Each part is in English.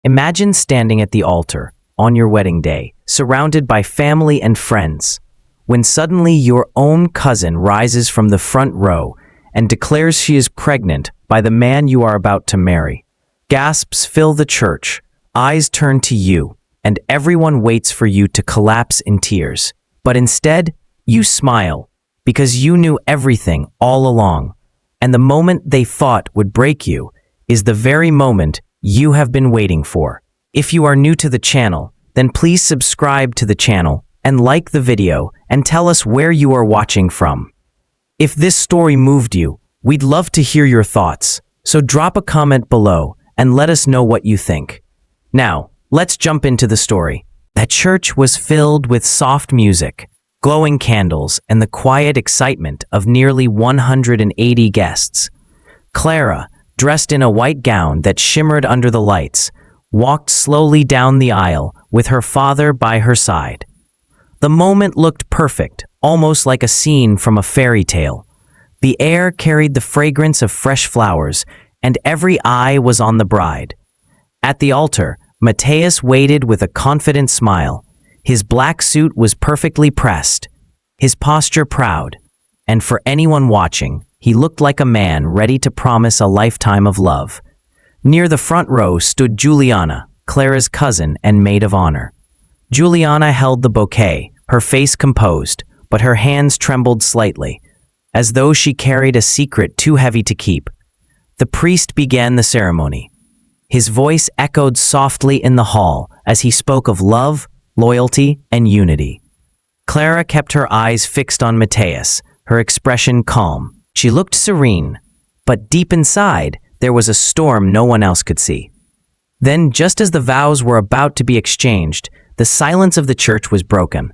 Imagine standing at the altar on your wedding day, surrounded by family and friends, when suddenly your own cousin rises from the front row and declares she is pregnant by the man you are about to marry. Gasps fill the church, eyes turn to you, and everyone waits for you to collapse in tears. But instead, you smile, because you knew everything all along, and the moment they thought would break you is the very moment you have been waiting for. If you are new to the channel, then please subscribe to the channel and like the video and tell us where you are watching from. If this story moved you, we'd love to hear your thoughts, so drop a comment below and let us know what you think. Now, let's jump into the story. That church was filled with soft music, glowing candles, and the quiet excitement of nearly 180 guests. Clara, dressed in a white gown that shimmered under the lights, walked slowly down the aisle with her father by her side. The moment looked perfect, almost like a scene from a fairy tale. The air carried the fragrance of fresh flowers, and every eye was on the bride. At the altar, Matthias waited with a confident smile. His black suit was perfectly pressed, his posture proud, and for anyone watching, he looked like a man ready to promise a lifetime of love. Near the front row stood Juliana, Clara's cousin and maid of honor. Juliana held the bouquet, her face composed, but her hands trembled slightly, as though she carried a secret too heavy to keep. The priest began the ceremony. His voice echoed softly in the hall as he spoke of love, loyalty, and unity. Clara kept her eyes fixed on Matthias, her expression calm. She looked serene, but deep inside, there was a storm no one else could see. Then, just as the vows were about to be exchanged, the silence of the church was broken.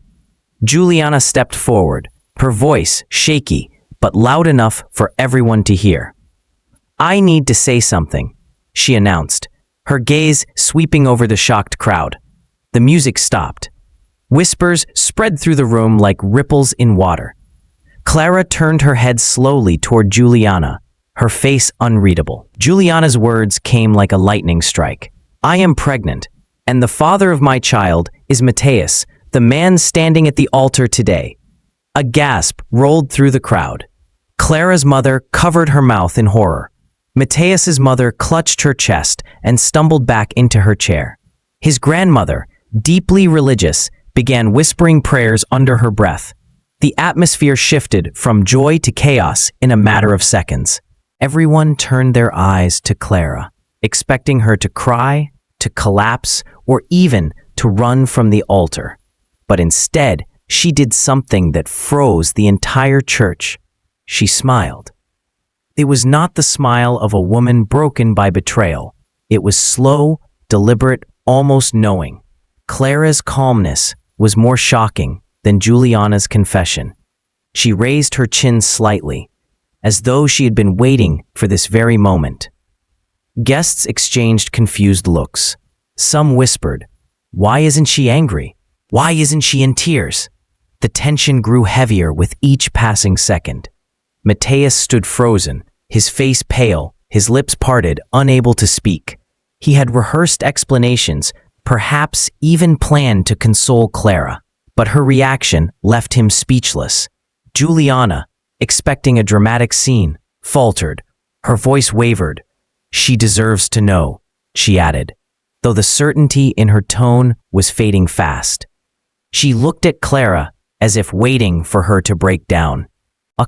Juliana stepped forward, her voice shaky, but loud enough for everyone to hear. "I need to say something," she announced, her gaze sweeping over the shocked crowd. The music stopped. Whispers spread through the room like ripples in water. Clara turned her head slowly toward Juliana, her face unreadable. Juliana's words came like a lightning strike. "I am pregnant, and the father of my child is Matthias, the man standing at the altar today." A gasp rolled through the crowd. Clara's mother covered her mouth in horror. Matthias's mother clutched her chest and stumbled back into her chair. His grandmother, deeply religious, began whispering prayers under her breath. The atmosphere shifted from joy to chaos in a matter of seconds. Everyone turned their eyes to Clara, expecting her to cry, to collapse, or even to run from the altar. But instead, she did something that froze the entire church. She smiled. It was not the smile of a woman broken by betrayal. It was slow, deliberate, almost knowing. Clara's calmness was more shocking than Juliana's confession. She raised her chin slightly, as though she had been waiting for this very moment. Guests exchanged confused looks. Some whispered, "Why isn't she angry? Why isn't she in tears?" The tension grew heavier with each passing second. Matthias stood frozen, his face pale, his lips parted, unable to speak. He had rehearsed explanations, perhaps even planned to console Clara, but her reaction left him speechless. Juliana, expecting a dramatic scene, faltered. Her voice wavered. "She deserves to know," she added, though the certainty in her tone was fading fast. She looked at Clara as if waiting for her to break down.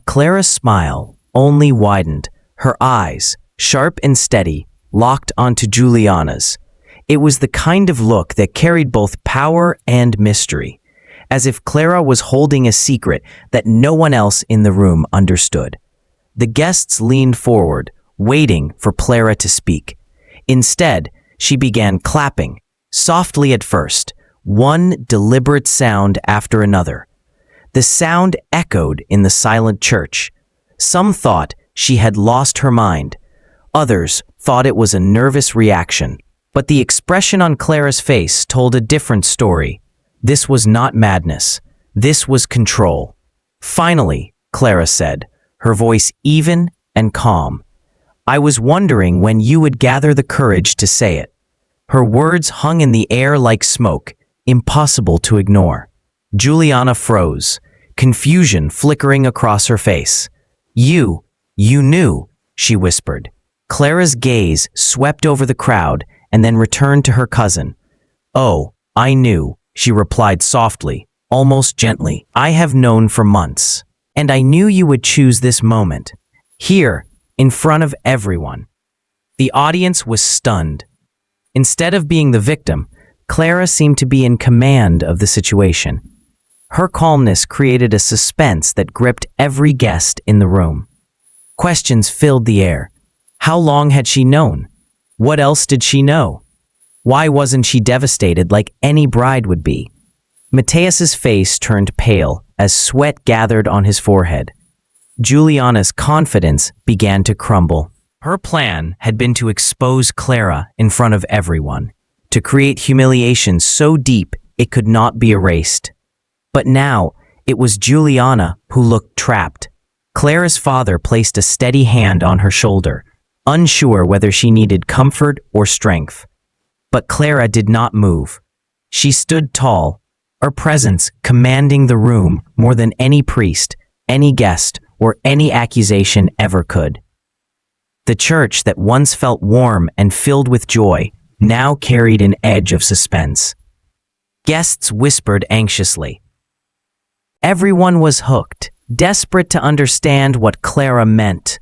Clara's smile only widened, her eyes, sharp and steady, locked onto Juliana's. It was the kind of look that carried both power and mystery, as if Clara was holding a secret that no one else in the room understood. The guests leaned forward, waiting for Clara to speak. Instead, she began clapping, softly at first, one deliberate sound after another. The sound echoed in the silent church. Some thought she had lost her mind. Others thought it was a nervous reaction. But the expression on Clara's face told a different story. This was not madness. This was control. "Finally," Clara said, her voice even and calm, "I was wondering when you would gather the courage to say it." Her words hung in the air like smoke, impossible to ignore. Juliana froze, confusion flickering across her face. You knew, she whispered. Clara's gaze swept over the crowd and then returned to her cousin. Oh, I knew, she replied softly, almost gently. I have known for months, and I knew you would choose this moment. Here, in front of everyone. The audience was stunned. Instead of being the victim, Clara seemed to be in command of the situation. Her calmness created a suspense that gripped every guest in the room. Questions filled the air. How long had she known? What else did she know? Why wasn't she devastated like any bride would be? Mateus's face turned pale as sweat gathered on his forehead. Juliana's confidence began to crumble. Her plan had been to expose Clara in front of everyone, to create humiliation so deep it could not be erased. But now, it was Juliana who looked trapped. Clara's father placed a steady hand on her shoulder, unsure whether she needed comfort or strength. But Clara did not move. She stood tall, her presence commanding the room more than any priest, any guest, or any accusation ever could. The church that once felt warm and filled with joy now carried an edge of suspense. Guests whispered anxiously. Everyone was hooked, desperate to understand what Clara meant.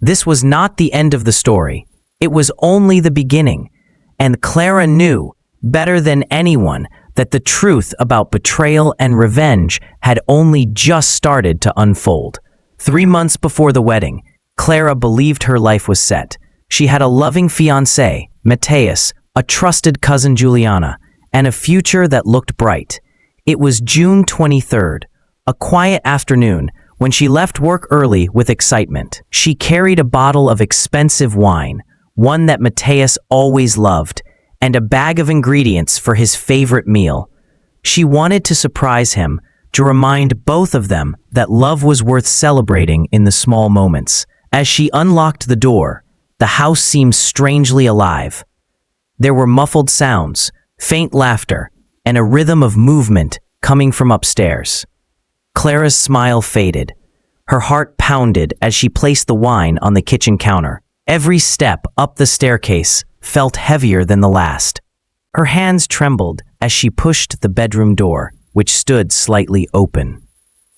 This was not the end of the story. It was only the beginning, and Clara knew, better than anyone, that the truth about betrayal and revenge had only just started to unfold. 3 months before the wedding, Clara believed her life was set. She had a loving fiancé, Mateus, a trusted cousin Juliana, and a future that looked bright. It was June 23rd, a quiet afternoon, when she left work early with excitement. She carried a bottle of expensive wine, one that Mateus always loved, and a bag of ingredients for his favorite meal. She wanted to surprise him, to remind both of them that love was worth celebrating in the small moments. As she unlocked the door, the house seemed strangely alive. There were muffled sounds, faint laughter, and a rhythm of movement coming from upstairs. Clara's smile faded. Her heart pounded as she placed the wine on the kitchen counter. Every step up the staircase felt heavier than the last. Her hands trembled as she pushed the bedroom door, which stood slightly open.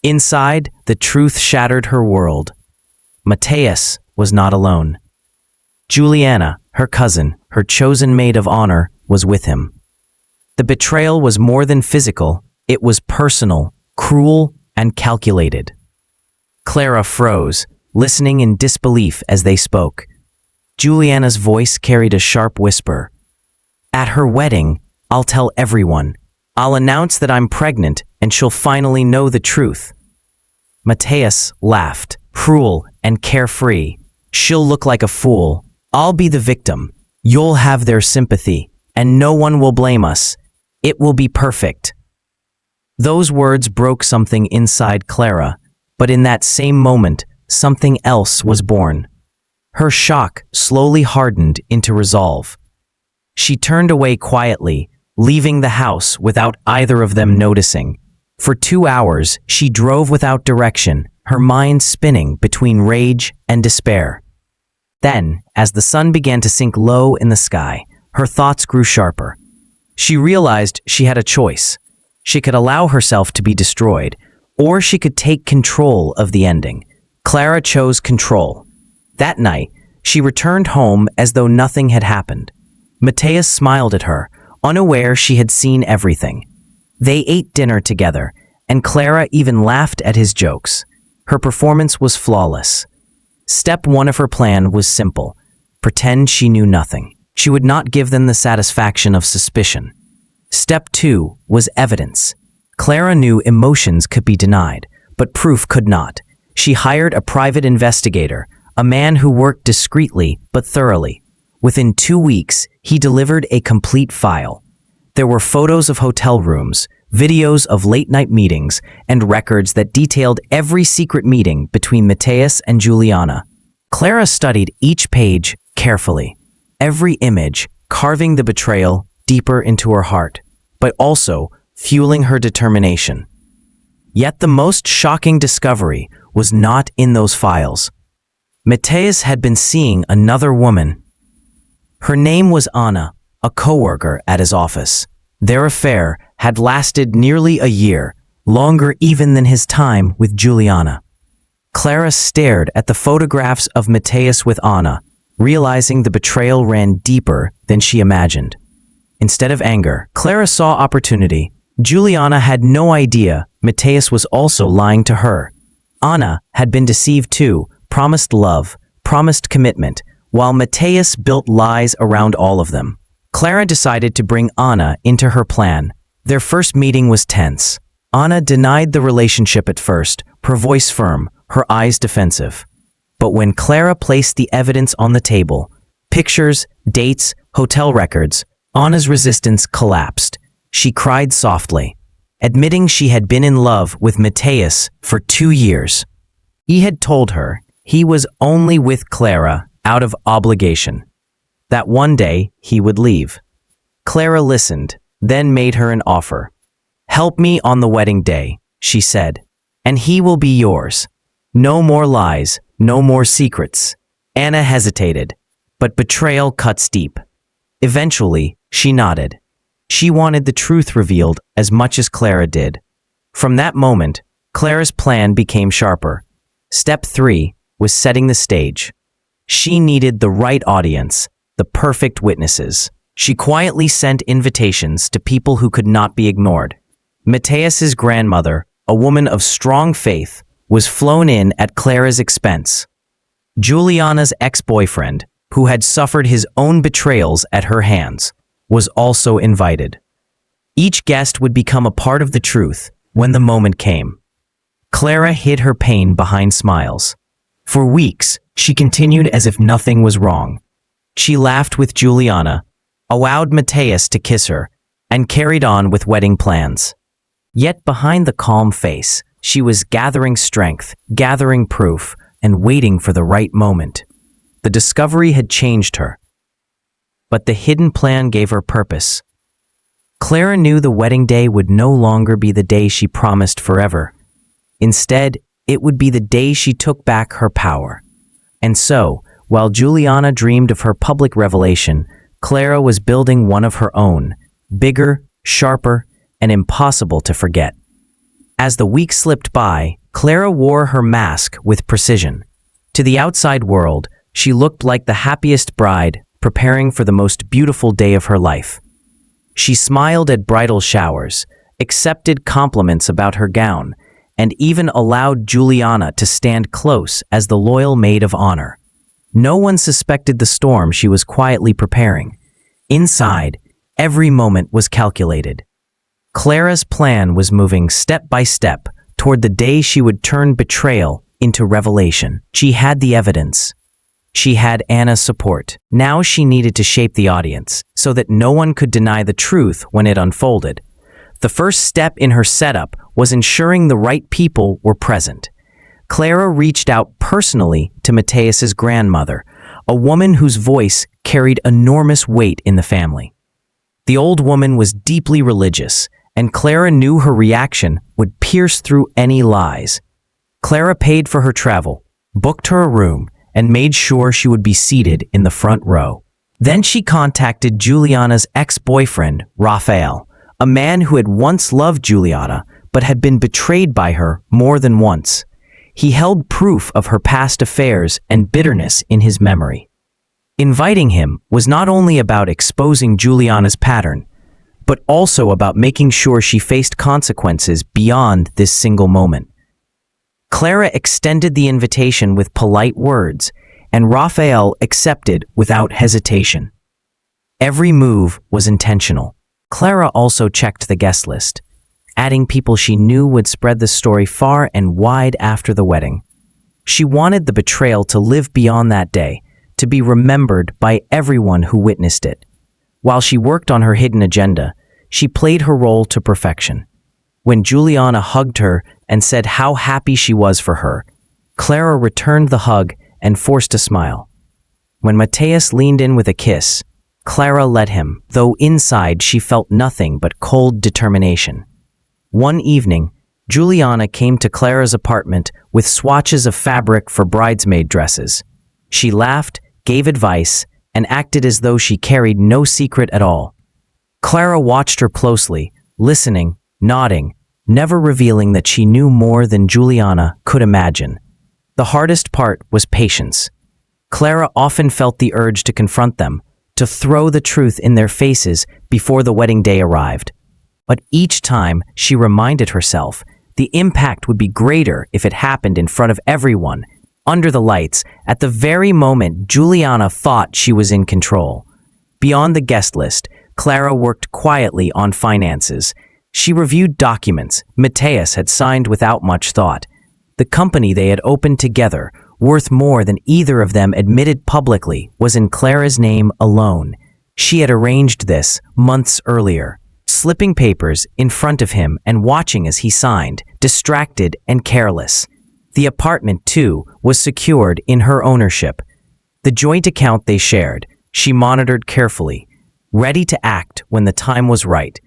Inside, the truth shattered her world. Mateus was not alone. Juliana, her cousin, her chosen maid of honor, was with him. The betrayal was more than physical, it was personal, cruel, and calculated. Clara froze, listening in disbelief as they spoke. Juliana's voice carried a sharp whisper. At her wedding, I'll tell everyone. I'll announce that I'm pregnant and she'll finally know the truth. Mateus laughed, cruel and carefree. She'll look like a fool. I'll be the victim. You'll have their sympathy, and no one will blame us. It will be perfect. Those words broke something inside Clara, but in that same moment, something else was born. Her shock slowly hardened into resolve. She turned away quietly, leaving the house without either of them noticing. For 2 hours, she drove without direction, her mind spinning between rage and despair. Then, as the sun began to sink low in the sky, her thoughts grew sharper. She realized she had a choice. She could allow herself to be destroyed, or she could take control of the ending. Clara chose control. That night, she returned home as though nothing had happened. Mateus smiled at her, unaware she had seen everything. They ate dinner together, and Clara even laughed at his jokes. Her performance was flawless. Step 1 of her plan was simple: pretend she knew nothing. She would not give them the satisfaction of suspicion. Step 2 was evidence. Clara knew emotions could be denied, but proof could not. She hired a private investigator, a man who worked discreetly but thoroughly. Within 2 weeks, he delivered a complete file. There were photos of hotel rooms, videos of late-night meetings, and records that detailed every secret meeting between Mateus and Juliana. Clara studied each page carefully. Every image, carving the betrayal deeper into her heart, but also fueling her determination. Yet the most shocking discovery was not in those files. Matthias had been seeing another woman. Her name was Anna, a coworker at his office. Their affair had lasted nearly a year, longer even than his time with Juliana. Clara stared at the photographs of Matthias with Anna, realizing the betrayal ran deeper than she imagined. Instead of anger, Clara saw opportunity. Juliana had no idea Matthias was also lying to her. Anna had been deceived too, promised love, promised commitment, while Matthias built lies around all of them. Clara decided to bring Anna into her plan. Their first meeting was tense. Anna denied the relationship at first, her voice firm, her eyes defensive. But when Clara placed the evidence on the table, pictures, dates, hotel records, Anna's resistance collapsed. She cried softly, admitting she had been in love with Matthias for 2 years. He had told her he was only with Clara out of obligation, that one day he would leave. Clara listened, then made her an offer. "Help me on the wedding day," she said, "and he will be yours. No more lies, no more secrets." Anna hesitated, but betrayal cuts deep. Eventually, she nodded. She wanted the truth revealed as much as Clara did. From that moment, Clara's plan became sharper. Step 3 was setting the stage. She needed the right audience, the perfect witnesses. She quietly sent invitations to people who could not be ignored. Matthias's grandmother, a woman of strong faith, was flown in at Clara's expense. Juliana's ex-boyfriend, who had suffered his own betrayals at her hands, was also invited. Each guest would become a part of the truth when the moment came. Clara hid her pain behind smiles. For weeks, she continued as if nothing was wrong. She laughed with Juliana, allowed Matthias to kiss her, and carried on with wedding plans. Yet behind the calm face, she was gathering strength, gathering proof, and waiting for the right moment. The discovery had changed her, but the hidden plan gave her purpose. Clara knew the wedding day would no longer be the day she promised forever. Instead, it would be the day she took back her power. And so, while Juliana dreamed of her public revelation, Clara was building one of her own, bigger, sharper, and impossible to forget. As the weeks slipped by, Clara wore her mask with precision. To the outside world, she looked like the happiest bride preparing for the most beautiful day of her life. She smiled at bridal showers, accepted compliments about her gown, and even allowed Juliana to stand close as the loyal maid of honor. No one suspected the storm she was quietly preparing. Inside, every moment was calculated. Clara's plan was moving step by step toward the day she would turn betrayal into revelation. She had the evidence. She had Anna's support. Now she needed to shape the audience so that no one could deny the truth when it unfolded. The first step in her setup was ensuring the right people were present. Clara reached out personally to Matthias's grandmother, a woman whose voice carried enormous weight in the family. The old woman was deeply religious, and Clara knew her reaction would pierce through any lies. Clara paid for her travel, booked her a room, and made sure she would be seated in the front row. Then she contacted Juliana's ex-boyfriend, Raphael, a man who had once loved Juliana but had been betrayed by her more than once. He held proof of her past affairs and bitterness in his memory. Inviting him was not only about exposing Juliana's pattern, but also about making sure she faced consequences beyond this single moment. Clara extended the invitation with polite words, and Raphael accepted without hesitation. Every move was intentional. Clara also checked the guest list, adding people she knew would spread the story far and wide after the wedding. She wanted the betrayal to live beyond that day, to be remembered by everyone who witnessed it. While she worked on her hidden agenda, she played her role to perfection. When Juliana hugged her and said how happy she was for her, Clara returned the hug and forced a smile. When Matthias leaned in with a kiss, Clara let him, though inside she felt nothing but cold determination. One evening, Juliana came to Clara's apartment with swatches of fabric for bridesmaid dresses. She laughed, gave advice, and acted as though she carried no secret at all. Clara watched her closely, listening, nodding, never revealing that she knew more than Juliana could imagine. The hardest part was patience. Clara often felt the urge to confront them, to throw the truth in their faces before the wedding day arrived. But each time she reminded herself, the impact would be greater if it happened in front of everyone, under the lights, at the very moment Juliana thought she was in control. Beyond the guest list, Clara worked quietly on finances. She reviewed documents Matthias had signed without much thought. The company they had opened together, worth more than either of them admitted publicly, was in Clara's name alone. She had arranged this months earlier, slipping papers in front of him and watching as he signed, distracted and careless. The apartment, too, was secured in her ownership. The joint account they shared, she monitored carefully, ready to act when the time was right.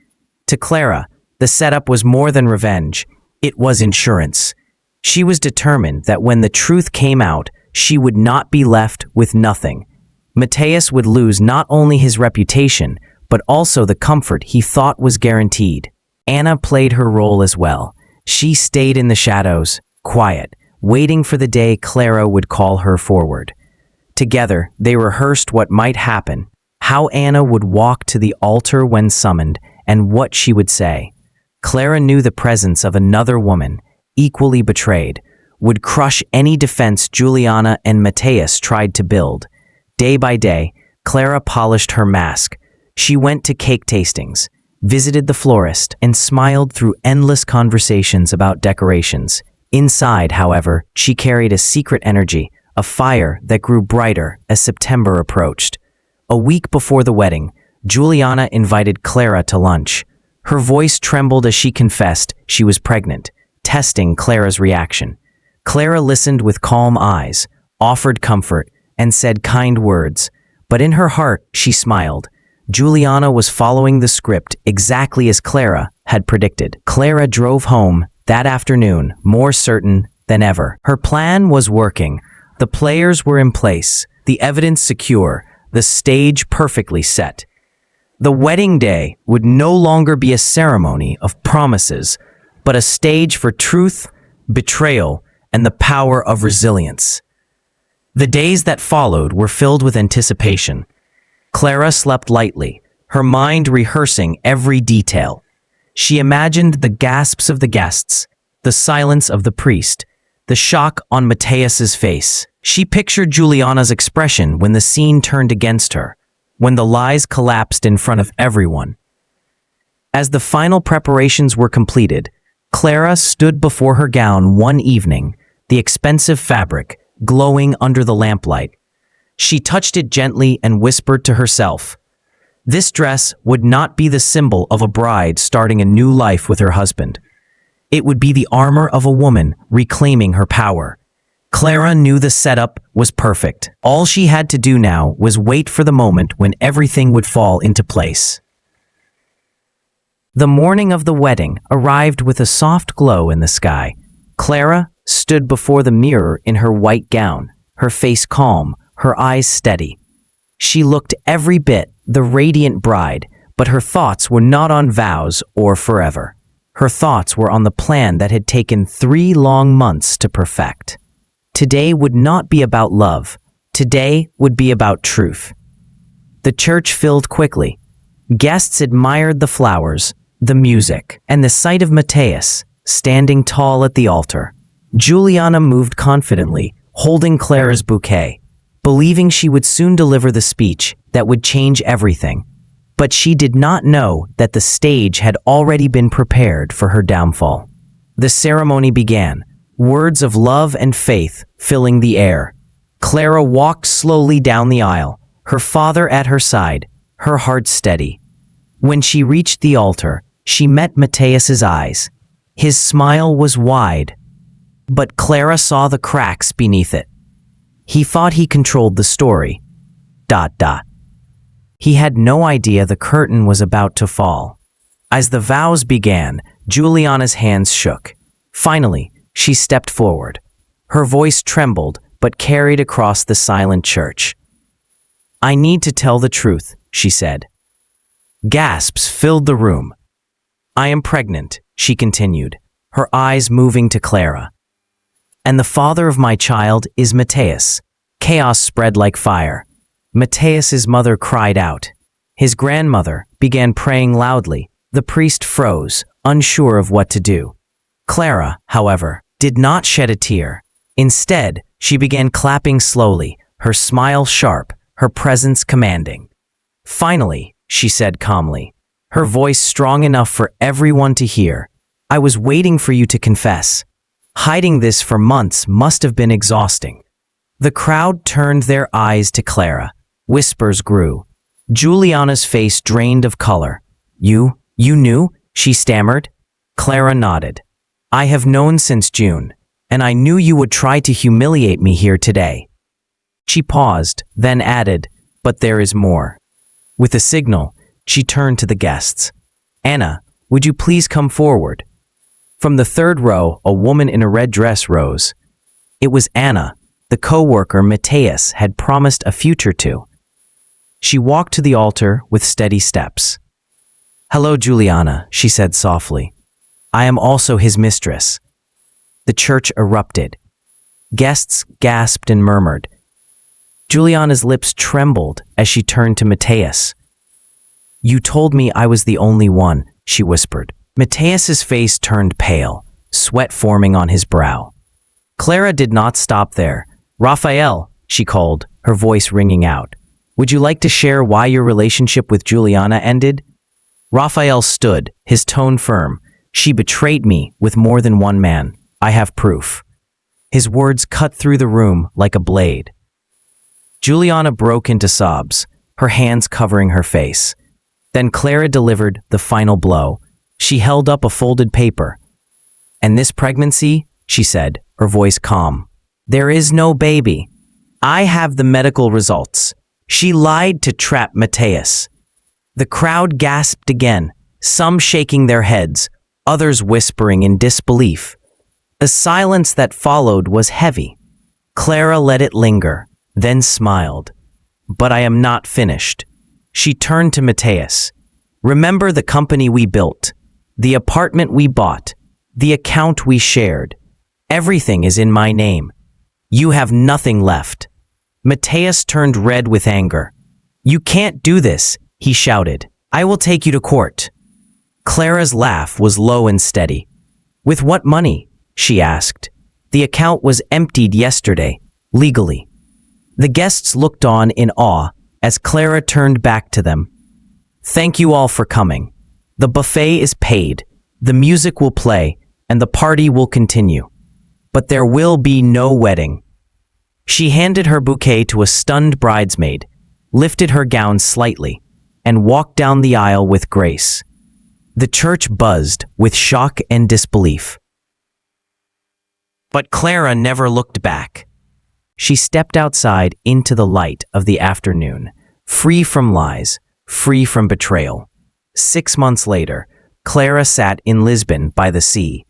To Clara, the setup was more than revenge. It was insurance. She was determined that when the truth came out, she would not be left with nothing. Matthias would lose not only his reputation, but also the comfort he thought was guaranteed. Anna played her role as well. She stayed in the shadows, quiet, waiting for the day Clara would call her forward. Together, they rehearsed what might happen, how Anna would walk to the altar when summoned, and what she would say. Clara knew the presence of another woman, equally betrayed, would crush any defense Juliana and Matthias tried to build. Day by day, Clara polished her mask. She went to cake tastings, visited the florist, and smiled through endless conversations about decorations. Inside, however, she carried a secret energy, a fire that grew brighter as September approached. A week before the wedding, Juliana invited Clara to lunch. Her voice trembled as she confessed she was pregnant, testing Clara's reaction. Clara listened with calm eyes, offered comfort, and said kind words, but in her heart she smiled. Juliana was following the script exactly as Clara had predicted. Clara drove home that afternoon, more certain than ever. Her plan was working. The players were in place, the evidence secure, the stage perfectly set. The wedding day would no longer be a ceremony of promises, but a stage for truth, betrayal, and the power of resilience. The days that followed were filled with anticipation. Clara slept lightly, her mind rehearsing every detail. She imagined the gasps of the guests, the silence of the priest, the shock on Matthias's face. She pictured Juliana's expression when the scene turned against her, when the lies collapsed in front of everyone. As the final preparations were completed, Clara stood before her gown one evening, the expensive fabric glowing under the lamplight. She touched it gently and whispered to herself, this dress would not be the symbol of a bride starting a new life with her husband. It would be the armor of a woman reclaiming her power. Clara knew the setup was perfect. All she had to do now was wait for the moment when everything would fall into place. The morning of the wedding arrived with a soft glow in the sky. Clara stood before the mirror in her white gown, her face calm, her eyes steady. She looked every bit the radiant bride, but her thoughts were not on vows or forever. Her thoughts were on the plan that had taken 3 long months to perfect. Today would not be about love. Today would be about truth. The church filled quickly. Guests admired the flowers, the music, and the sight of Matthias standing tall at the altar. Juliana moved confidently, holding Clara's bouquet, believing she would soon deliver the speech that would change everything. But she did not know that the stage had already been prepared for her downfall. The ceremony began, words of love and faith filling the air. Clara walked slowly down the aisle, her father at her side, her heart steady. When she reached the altar, she met Matthias's eyes. His smile was wide, but Clara saw the cracks beneath it. He thought he controlled the story. He had no idea the curtain was about to fall. As the vows began, Juliana's hands shook. Finally, she stepped forward. Her voice trembled but carried across the silent church. "I need to tell the truth," she said. Gasps filled the room. "I am pregnant," she continued, her eyes moving to Clara. "And the father of my child is Mateus." Chaos spread like fire. Mateus's mother cried out. His grandmother began praying loudly. The priest froze, unsure of what to do. Clara, however, did not shed a tear. Instead, she began clapping slowly, her smile sharp, her presence commanding. "Finally," she said calmly, her voice strong enough for everyone to hear, "I was waiting for you to confess. Hiding this for months must have been exhausting." The crowd turned their eyes to Clara. Whispers grew. Juliana's face drained of color. You knew?" she stammered. Clara nodded. "I have known since June, and I knew you would try to humiliate me here today." She paused, then added, "But there is more." With a signal, she turned to the guests. "Anna, would you please come forward?" From the third row, a woman in a red dress rose. It was Anna, the co-worker Mateus had promised a future to. She walked to the altar with steady steps. "Hello, Juliana," she said softly. "I am also his mistress." The church erupted. Guests gasped and murmured. Juliana's lips trembled as she turned to Mateus. "You told me I was the only one," she whispered. Mateus's face turned pale, sweat forming on his brow. Clara did not stop there. "Raphael," she called, her voice ringing out. "Would you like to share why your relationship with Juliana ended?" Raphael stood, his tone firm. "She betrayed me with more than one man. I have proof." His words cut through the room like a blade. Juliana broke into sobs, her hands covering her face. Then Clara delivered the final blow. She held up a folded paper. "And this pregnancy," she said, her voice calm, "there is no baby. I have the medical results. She lied to trap Mateus." The crowd gasped again, some shaking their heads, others whispering in disbelief. The silence that followed was heavy. Clara let it linger, then smiled. "But I am not finished." She turned to Mateus. "Remember the company we built, the apartment we bought, the account we shared. Everything is in my name. You have nothing left." Mateus turned red with anger. "You can't do this," he shouted. "I will take you to court." Clara's laugh was low and steady. "With what money?" she asked. "The account was emptied yesterday, legally." The guests looked on in awe as Clara turned back to them. "Thank you all for coming. The buffet is paid, the music will play, and the party will continue. But there will be no wedding." She handed her bouquet to a stunned bridesmaid, lifted her gown slightly, and walked down the aisle with grace. The church buzzed with shock and disbelief. But Clara never looked back. She stepped outside into the light of the afternoon, free from lies, free from betrayal. 6 months later, Clara sat in Lisbon by the sea.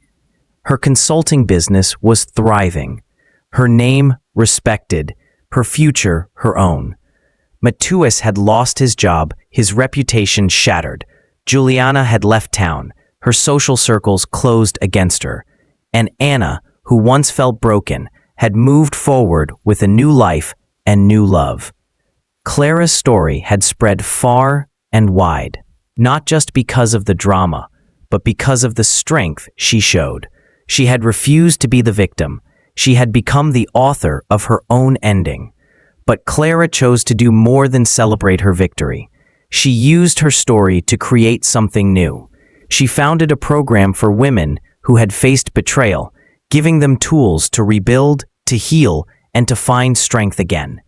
Her consulting business was thriving. Her name respected, her future her own. Mateus had lost his job, his reputation shattered. Juliana had left town, her social circles closed against her. And Anna, who once felt broken, had moved forward with a new life and new love. Clara's story had spread far and wide, not just because of the drama, but because of the strength she showed. She had refused to be the victim. She had become the author of her own ending. But Clara chose to do more than celebrate her victory. She used her story to create something new. She founded a program for women who had faced betrayal, giving them tools to rebuild, to heal, and to find strength again.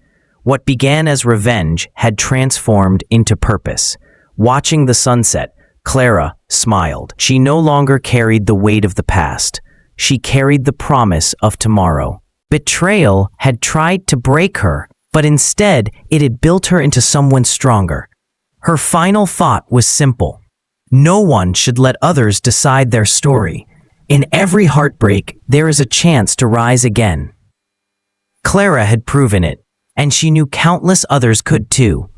What began as revenge had transformed into purpose. Watching the sunset, Clara smiled. She no longer carried the weight of the past. She carried the promise of tomorrow. Betrayal had tried to break her, but instead it had built her into someone stronger. Her final thought was simple. No one should let others decide their story. In every heartbreak, there is a chance to rise again. Clara had proven it, and she knew countless others could too.